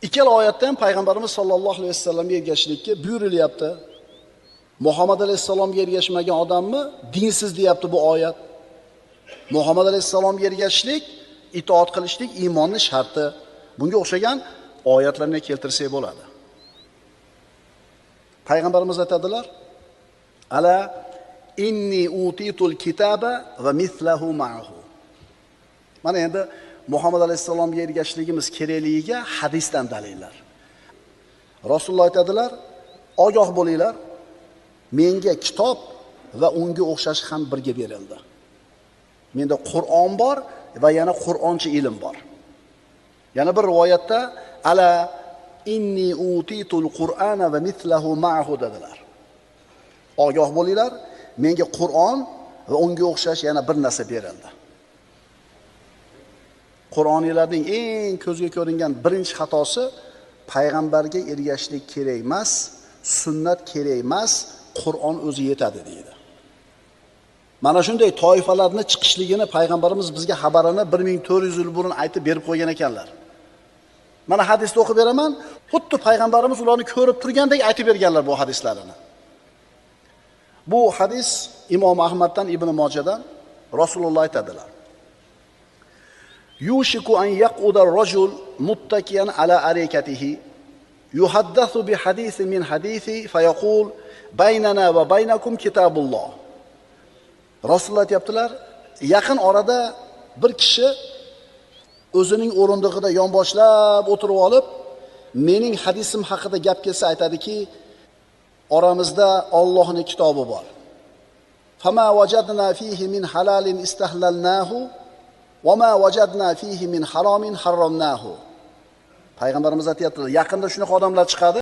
Ikkala oyatda ham payg'ambarimiz sollallohu alayhi vasallamga ergashishlikka buyurilyapti. Muhammad alayhisalomga ergashmagan odamni dinsiz deyapti bu oyat. Muhammad alayhisalomga ergashishlik, itoat qilishlik iymonning sharti. Bunga o'xshagan oyatlarni keltirsak bo'ladi. Payg'ambarimiz aytadilar: "Ala inni utitul kitaba va mithlahu ma'ahu." Mana endi Muhammad alayhisalomga ergashishligimiz kerakligiga hadisdan dalillar. Rasululloh aytadilar: "Ogoh bo'linglar, menga kitob va unga o'xshash ham birga berildi. Menda Qur'on bor va yana Qur'oncha ilm bor." Yana bir rivoyatda ala inni utitul Qur'ana va mithlahu ma'ahu dedilar. Ogoh bo'linglar, menga Qur'on va unga o'xshash yana bir narsa berildi. Qur'oniylarning eng ko'zga ko'ringan birinchi xatosi payg'ambarga ergashishlik kerak emas, sunnat kerak emas, Qur'on o'zi yetadi deydi. Mana shunday toifalarni chiqishligini payg'ambarimiz bizga xabarini 1400 yil burun aytib berib qo'ygan ekanlar. Mana hadisni o'qib beraman, xuddi payg'ambarimiz ularni ko'rib turgandek aytib berganlar bu hadislarini. Bu hadis Imom Ahmaddan, Ibn Mojadan Rasululloh aytadilar: "Yushiku an yaquda ar-rajul muttakiyan ala arikatihi yuhaddathu bi hadithin min hadithi fayaqul baynana va baynakum kitabulloh." Rasululloh aytibdilar, yaqin orada bir kishi o'zining o'rindig'ida yonboshlab o'tirib olib, mening hadisim haqida gap kelsa aytadiki, oramizda Allohning kitobi bor. Fama wajadna fihi min halalin istahlalnahu va ma wajadna fihi min haromin harramnahu. Payg'ambarimiz aytayaptilar, yaqinda shunaqa odamlar chiqadi.